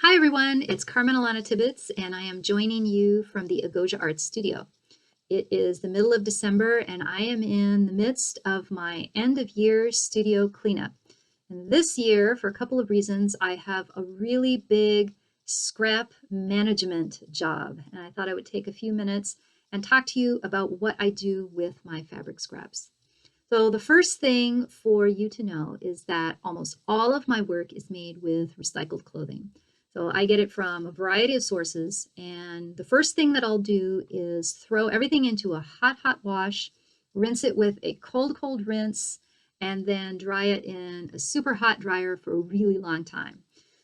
Hi everyone, it's Carmen Alana Tibbetts and I am joining you from the Agosia Art Studio. It is the middle of December and I am in the midst of my end of year studio cleanup. And this year, for a couple of reasons, I have a really big scrap management job. And I thought I would take a few minutes and talk to you about what I do with my fabric scraps. So the first thing for you to know is that almost all of my work is made with recycled clothing. So I get it from a variety of sources, and the first thing that I'll do is throw everything into a hot wash, rinse it with a cold rinse, and then dry it in a super hot dryer for a really long time.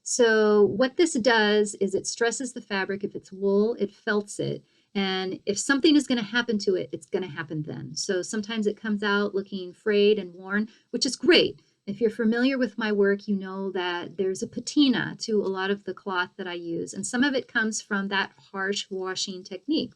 So what this does is it stresses the fabric. If it's wool, it felts it. And if something is going to happen to it, it's going to happen then. So sometimes it comes out looking frayed and worn, which is great. If you're familiar with my work, you know that there's a patina to a lot of the cloth that I use, and some of it comes from that harsh washing technique.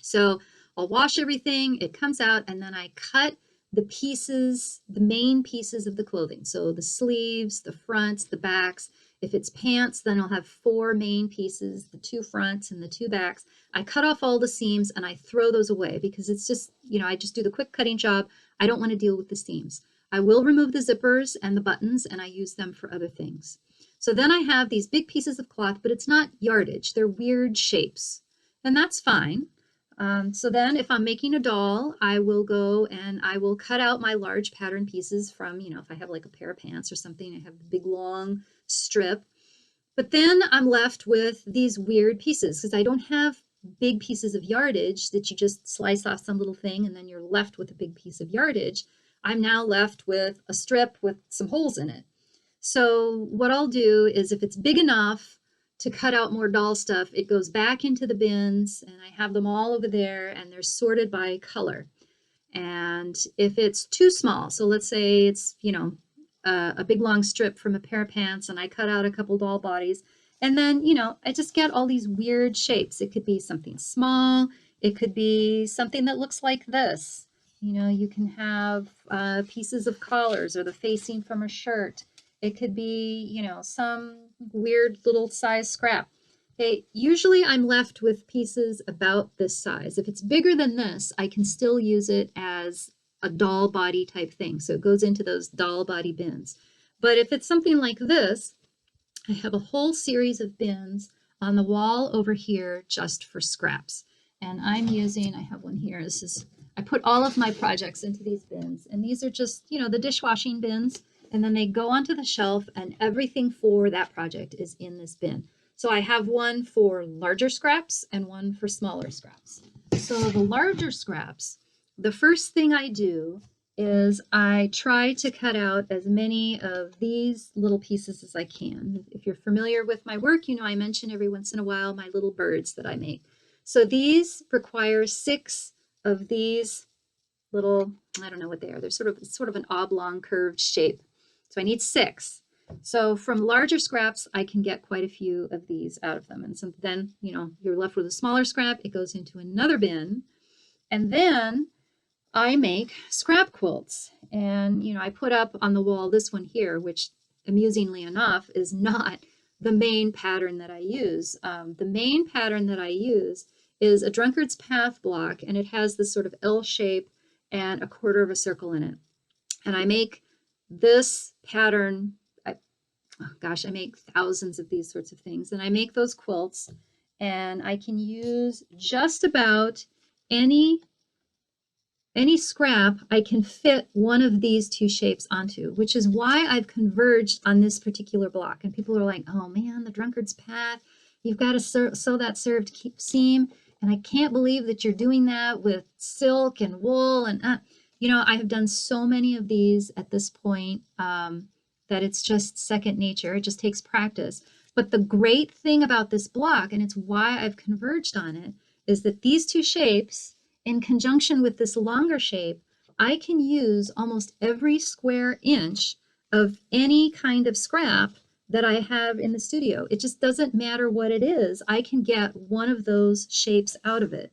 So I'll wash everything, it comes out, and then I cut the pieces, the main pieces of the clothing. So the sleeves, the fronts, the backs. If it's pants, then I'll have 4 main pieces, the 2 fronts and the 2 backs. I cut off all the seams and I throw those away because it's just, I just do the quick cutting job. I don't want to deal with the seams. I will remove the zippers and the buttons and I use them for other things. So then I have these big pieces of cloth, but it's not yardage. They're weird shapes, and that's fine. So then if I'm making a doll, I will go and I will cut out my large pattern pieces from, if I have like a pair of pants or something, I have the big long strip. But then I'm left with these weird pieces because I don't have big pieces of yardage that you just slice off some little thing and then you're left with a big piece of yardage. I'm now left with a strip with some holes in it. So what I'll do is if it's big enough to cut out more doll stuff, it goes back into the bins and I have them all over there and they're sorted by color. And if it's too small, so let's say it's, a big long strip from a pair of pants and I cut out a couple doll bodies, and then, I just get all these weird shapes. It could be something small. It could be something that looks like this. You can have pieces of collars or the facing from a shirt. It could be, some weird little size scrap. Okay, usually I'm left with pieces about this size. If it's bigger than this, I can still use it as a doll body type thing. So it goes into those doll body bins. But if it's something like this, I have a whole series of bins on the wall over here just for scraps. And I have one here. I put all of my projects into these bins, and these are just, the dishwashing bins, and then they go onto the shelf and everything for that project is in this bin. So I have one for larger scraps and one for smaller scraps. So the larger scraps, the first thing I do is I try to cut out as many of these little pieces as I can. If you're familiar with my work, I mention every once in a while my little birds that I make. So these require 6 of these little, I don't know what they are. They're sort of an oblong curved shape. So I need 6. So from larger scraps, I can get quite a few of these out of them. And so then, you're left with a smaller scrap. It goes into another bin. And then I make scrap quilts. And, I put up on the wall this one here, which amusingly enough is not the main pattern that I use. The main pattern that I use is a drunkard's path block, and it has this sort of L shape and a quarter of a circle in it. And I make this pattern, I make thousands of these sorts of things, and I make those quilts, and I can use just about any scrap I can fit one of these 2 shapes onto, which is why I've converged on this particular block. And people are like, oh man, the drunkard's path, you've got to sew that served seam. And I can't believe that you're doing that with silk and wool. And, I have done so many of these at this point that it's just second nature. It just takes practice. But the great thing about this block, and it's why I've converged on it, is that these 2 shapes, in conjunction with this longer shape, I can use almost every square inch of any kind of scrap that I have in the studio. It just doesn't matter what it is. I can get one of those shapes out of it.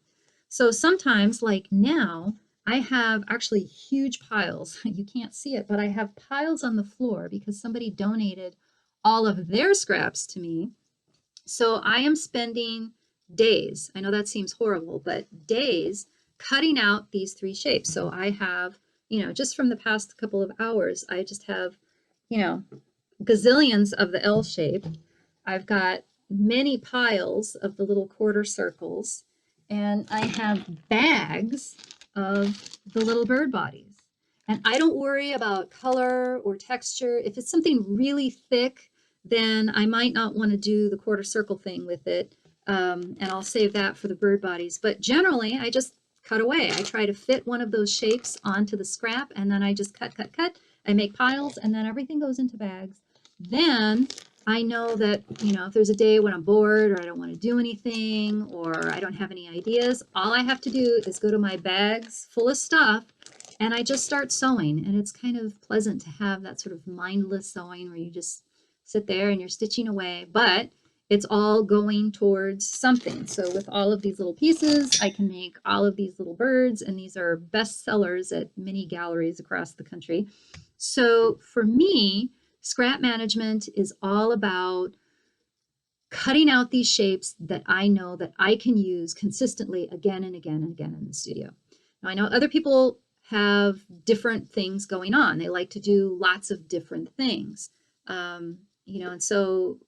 So sometimes, like now, I have actually huge piles. You can't see it, but I have piles on the floor because somebody donated all of their scraps to me. So I am spending days, I know that seems horrible, but days cutting out these three shapes. So I have, just from the past couple of hours, I just have, you know, gazillions of the L shape. I've got many piles of the little quarter circles, and I have bags of the little bird bodies. And I don't worry about color or texture. If it's something really thick, then I might not want to do the quarter circle thing with it. And I'll save that for the bird bodies. But generally, I just cut away. I try to fit one of those shapes onto the scrap, and then I just cut, cut, cut. I make piles, and then everything goes into bags. Then I know that, if there's a day when I'm bored or I don't want to do anything or I don't have any ideas, all I have to do is go to my bags full of stuff and I just start sewing. And it's kind of pleasant to have that sort of mindless sewing where you just sit there and you're stitching away, but it's all going towards something. So with all of these little pieces, I can make all of these little birds, and these are best sellers at many galleries across the country. So for me, scrap management is all about cutting out these shapes that I know that I can use consistently again and again and again in the studio. Now, I know other people have different things going on. They like to do lots of different things. And so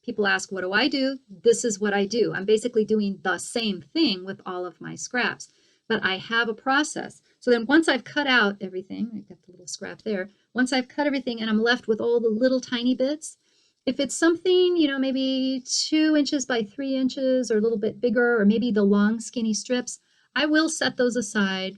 people ask, what do I do? This is what I do. I'm basically doing the same thing with all of my scraps, but I have a process. So then once I've cut out everything, I've got the little scrap there. Once I've cut everything and I'm left with all the little tiny bits, if it's something, maybe 2 inches by 3 inches or a little bit bigger, or maybe the long skinny strips, I will set those aside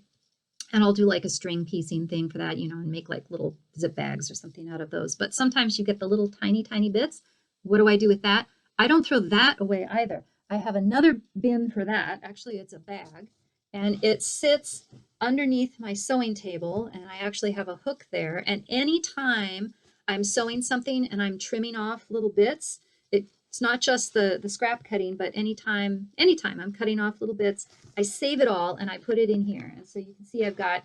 and I'll do like a string piecing thing for that, and make like little zip bags or something out of those. But sometimes you get the little tiny, tiny bits. What do I do with that? I don't throw that away either. I have another bin for that. Actually, it's a bag, and it sits underneath my sewing table, and I actually have a hook there. And anytime I'm sewing something and I'm trimming off little bits, it's not just the scrap cutting, but anytime I'm cutting off little bits, I save it all and I put it in here. And so you can see I've got,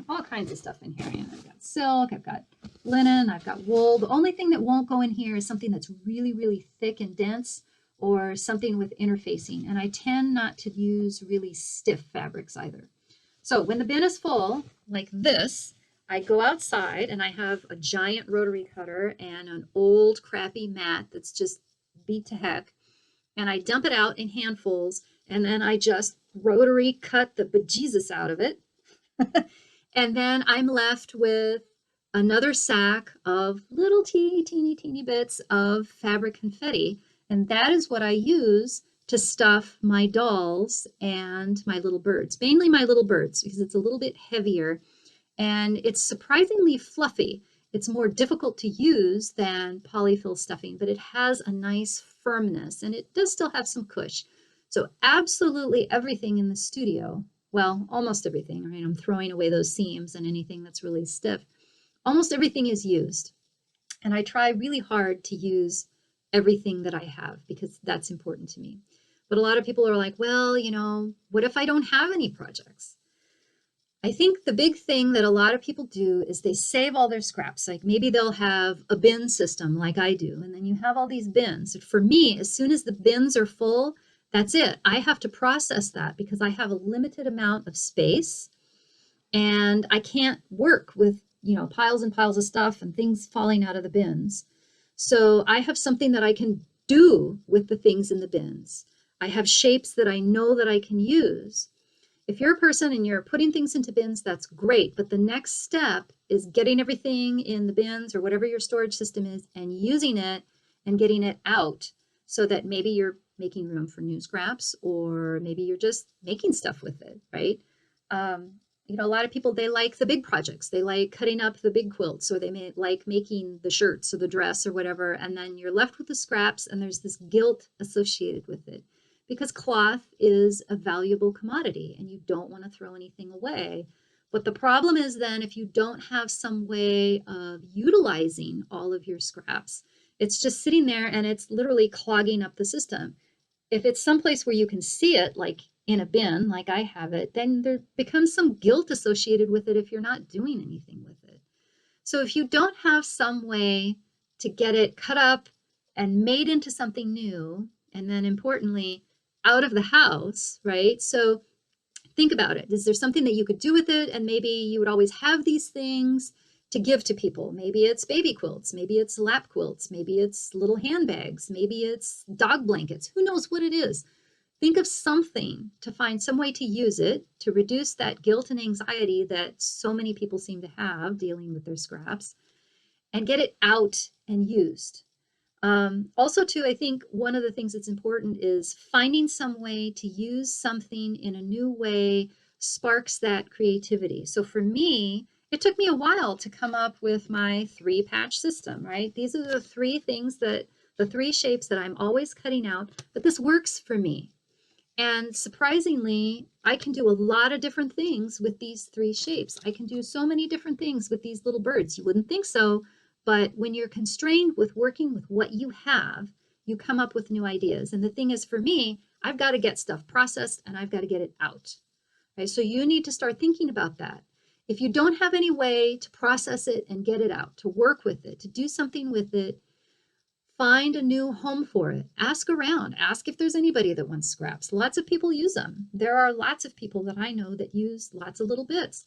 all kinds of stuff in here. I've got silk, I've got linen, I've got wool. The only thing that won't go in here is something that's really, really thick and dense, or something with interfacing. And I tend not to use really stiff fabrics either. So when the bin is full, like this, I go outside and I have a giant rotary cutter and an old crappy mat that's just beat to heck. And I dump it out in handfuls, and then I just rotary cut the bejesus out of it. And then I'm left with another sack of little teeny bits of fabric confetti. And that is what I use to stuff my dolls and my little birds, mainly my little birds, because it's a little bit heavier and it's surprisingly fluffy. It's more difficult to use than polyfill stuffing, but it has a nice firmness and it does still have some cush. So absolutely everything in the studio, well, almost everything, right? I'm throwing away those seams and anything that's really stiff. Almost everything is used. And I try really hard to use everything that I have because that's important to me. But a lot of people are like, well, what if I don't have any projects? I think the big thing that a lot of people do is they save all their scraps. Like maybe they'll have a bin system like I do, and then you have all these bins. For me, as soon as the bins are full, that's it. I have to process that because I have a limited amount of space and I can't work with, piles and piles of stuff and things falling out of the bins. So I have something that I can do with the things in the bins. I have shapes that I know that I can use. If you're a person and you're putting things into bins, that's great. But the next step is getting everything in the bins or whatever your storage system is and using it and getting it out so that maybe you're making room for new scraps, or maybe you're just making stuff with it, right? A lot of people, they like the big projects. They like cutting up the big quilts, or they may like making the shirts or the dress or whatever. And then you're left with the scraps and there's this guilt associated with it, because cloth is a valuable commodity and you don't want to throw anything away. But the problem is then if you don't have some way of utilizing all of your scraps, it's just sitting there and it's literally clogging up the system. If it's someplace where you can see it, like in a bin, like I have it, then there becomes some guilt associated with it if you're not doing anything with it. So if you don't have some way to get it cut up and made into something new, and then importantly, out of the house, right? So think about it. Is there something that you could do with it? And maybe you would always have these things to give to people. Maybe it's baby quilts, maybe it's lap quilts, maybe it's little handbags, maybe it's dog blankets. Who knows what it is? Think of something to find some way to use it to reduce that guilt and anxiety that so many people seem to have dealing with their scraps, and get it out and used. Also, too, I think one of the things that's important is finding some way to use something in a new way sparks that creativity. So for me, it took me a while to come up with my 3-patch system, right? These are the 3 things that the 3 shapes that I'm always cutting out, but this works for me. And surprisingly, I can do a lot of different things with these 3 shapes. I can do so many different things with these little birds. You wouldn't think so, but when you're constrained with working with what you have, you come up with new ideas. And the thing is, for me, I've got to get stuff processed and I've got to get it out. Right? So you need to start thinking about that. If you don't have any way to process it and get it out, to work with it, to do something with it, find a new home for it. Ask around. Ask if there's anybody that wants scraps. Lots of people use them. There are lots of people that I know that use lots of little bits.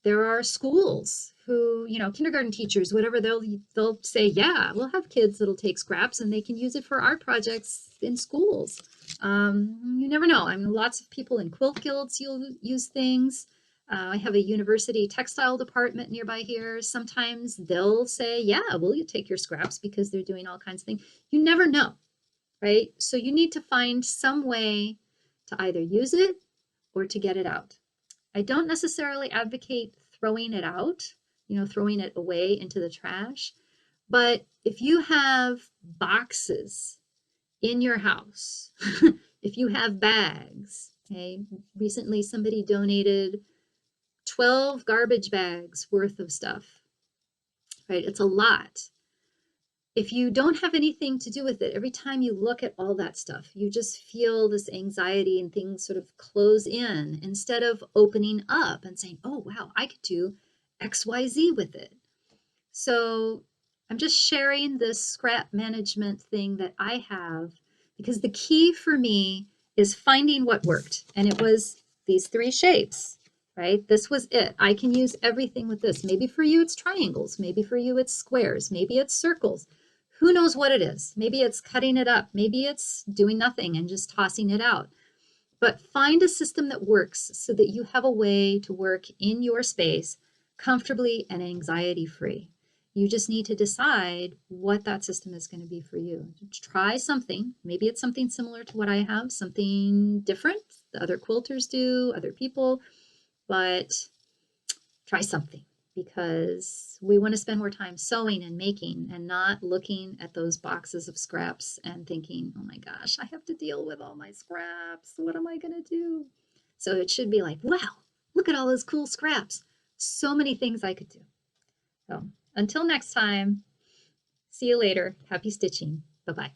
There are schools who, kindergarten teachers, whatever, they'll say, yeah, we'll have kids that'll take scraps and they can use it for art projects in schools. You never know. I mean, lots of people in quilt guilds, you'll use things. I have a university textile department nearby here. Sometimes they'll say, yeah, will you take your scraps, because they're doing all kinds of things. You never know, right? So you need to find some way to either use it or to get it out. I don't necessarily advocate throwing it out, throwing it away into the trash. But if you have boxes in your house, if you have bags, okay, recently somebody donated 12 garbage bags worth of stuff, right? It's a lot. If you don't have anything to do with it, every time you look at all that stuff, you just feel this anxiety and things sort of close in instead of opening up and saying, oh, wow, I could do XYZ with it. So I'm just sharing this scrap management thing that I have, because the key for me is finding what worked. And it was these 3 shapes, right? This was it. I can use everything with this. Maybe for you it's triangles. Maybe for you it's squares. Maybe it's circles. Who knows what it is? Maybe it's cutting it up. Maybe it's doing nothing and just tossing it out. But find a system that works so that you have a way to work in your space comfortably and anxiety-free. You just need to decide what that system is going to be for you. Try something. Maybe it's something similar to what I have, something different the other quilters do, other people, but try something, because we want to spend more time sewing and making and not looking at those boxes of scraps and thinking, oh my gosh, I have to deal with all my scraps. What am I going to do? So it should be like, wow, look at all those cool scraps. So many things I could do. So until next time, see you later. Happy stitching. Bye-bye.